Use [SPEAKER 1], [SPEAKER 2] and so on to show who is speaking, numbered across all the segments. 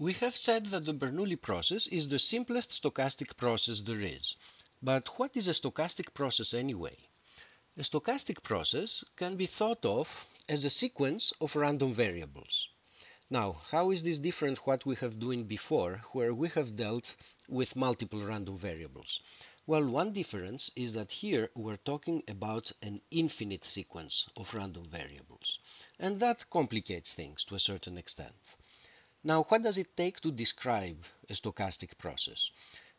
[SPEAKER 1] We have said that the Bernoulli process is the simplest stochastic process there is. But what is a stochastic process anyway? A stochastic process can be thought of as a sequence of random variables. Now, how is this different what we have doing before, where we have dealt with multiple random variables? Well, one difference is that here we're talking about an infinite sequence of random variables, and that complicates things to a certain extent. Now, what does it take to describe a stochastic process?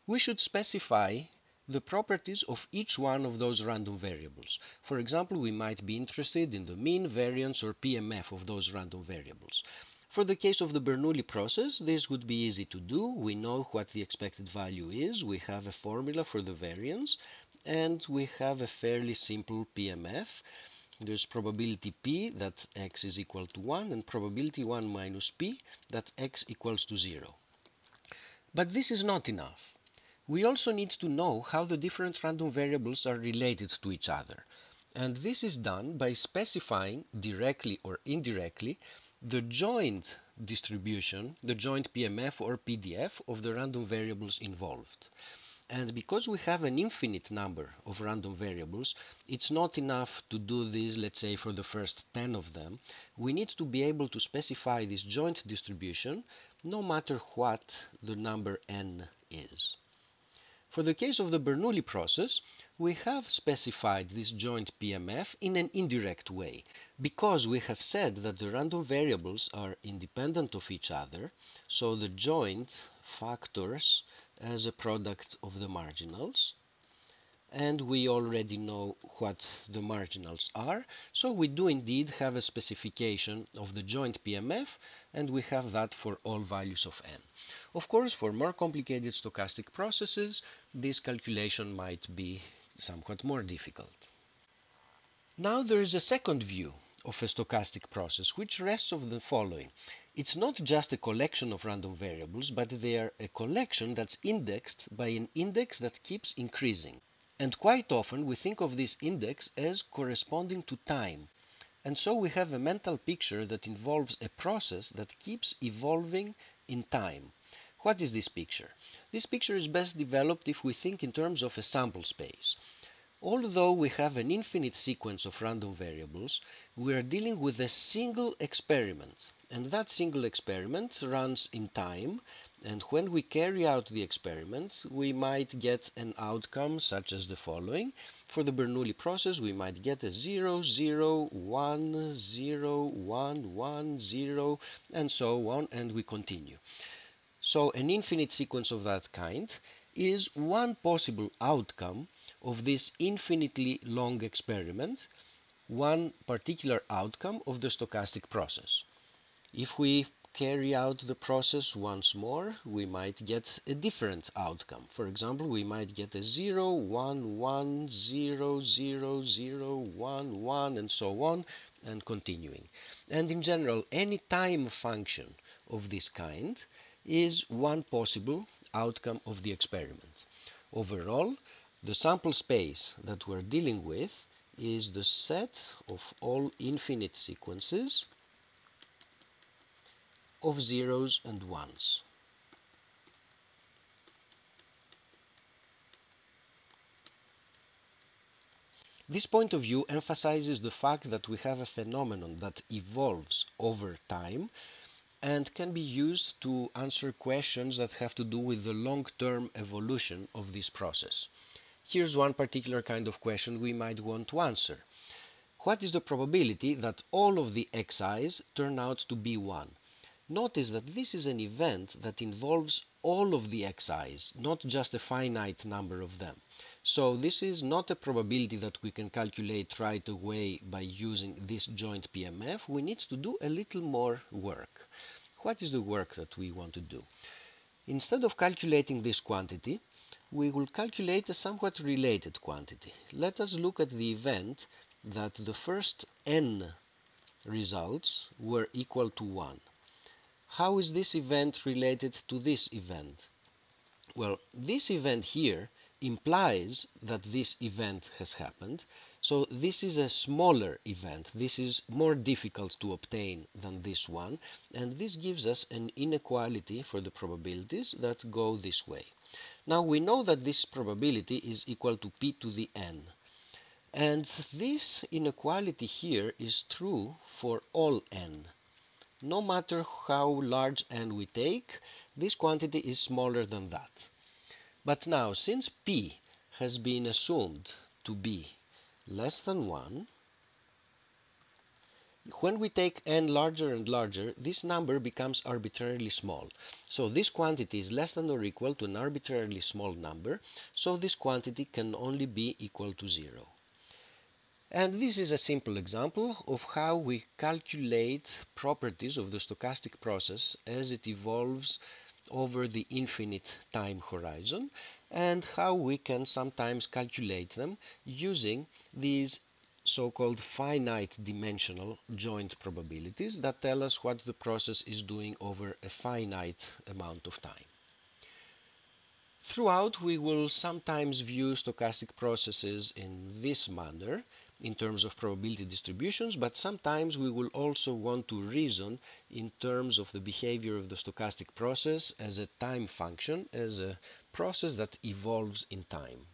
[SPEAKER 1] We should specify the properties of each one of those random variables. For example, we might be interested in the mean, variance, or PMF of those random variables. For the case of the Bernoulli process, this would be easy to do. We know what the expected value is, we have a formula for the variance, and we have a fairly simple PMF. There's probability p that x is equal to 1 and probability 1 minus p that x equals to 0. But this is not enough. We also need to know how the different random variables are related to each other. And this is done by specifying directly or indirectly the joint distribution, the joint PMF or PDF of the random variables involved. And because we have an infinite number of random variables, it's not enough to do this, let's say, for the first 10 of them. We need to be able to specify this joint distribution no matter what the number n is. For the case of the Bernoulli process, we have specified this joint PMF in an indirect way, because we have said that the random variables are independent of each other, so the joint factors as a product of the marginals, and we already know what the marginals are, so we do indeed have a specification of the joint PMF, and we have that for all values of n. Of course, for more complicated stochastic processes, this calculation might be somewhat more difficult. Now there is a second view of a stochastic process, which rests on the following. It's not just a collection of random variables, but they are a collection that's indexed by an index that keeps increasing. And quite often we think of this index as corresponding to time. And so we have a mental picture that involves a process that keeps evolving in time. What is this picture? This picture is best developed if we think in terms of a sample space. Although we have an infinite sequence of random variables, we are dealing with a single experiment, and that single experiment runs in time, and when we carry out the experiment, we might get an outcome such as the following. For the Bernoulli process, we might get a 0, 0, 1, 0, 1, 1, 0, and so on, and we continue. So an infinite sequence of that kind is one possible outcome of this infinitely long experiment, one particular outcome of the stochastic process. If we carry out the process once more, we might get a different outcome. For example, we might get a 0, 1, 1, 0, 0, 0, 1, 1, and so on, and continuing. And in general, any time function of this kind is one possible outcome of the experiment. Overall, the sample space that we're dealing with is the set of all infinite sequences of zeros and ones. This point of view emphasizes the fact that we have a phenomenon that evolves over time and can be used to answer questions that have to do with the long-term evolution of this process. Here's one particular kind of question we might want to answer. What is the probability that all of the xi's turn out to be 1? Notice that this is an event that involves all of the xi's, not just a finite number of them. So this is not a probability that we can calculate right away by using this joint PMF. We need to do a little more work. What is the work that we want to do? Instead of calculating this quantity, we will calculate a somewhat related quantity. Let us look at the event that the first n results were equal to 1. How is this event related to this event? Well, this event here implies that this event has happened, So this is a smaller event. This is more difficult to obtain than this one, and this gives us an inequality for the probabilities that go this way. Now we know that this probability is equal to p to the n, and this inequality here is true for all n. No matter how large n we take, this quantity is smaller than that. But now, since p has been assumed to be less than 1, when we take n larger and larger, this number becomes arbitrarily small. So this quantity is less than or equal to an arbitrarily small number, so this quantity can only be equal to 0. And this is a simple example of how we calculate properties of the stochastic process as it evolves over the infinite time horizon, and how we can sometimes calculate them using these so-called finite dimensional joint probabilities that tell us what the process is doing over a finite amount of time. Throughout, we will sometimes view stochastic processes in this manner in terms of probability distributions, but sometimes we will also want to reason in terms of the behavior of the stochastic process as a time function, as a process that evolves in time.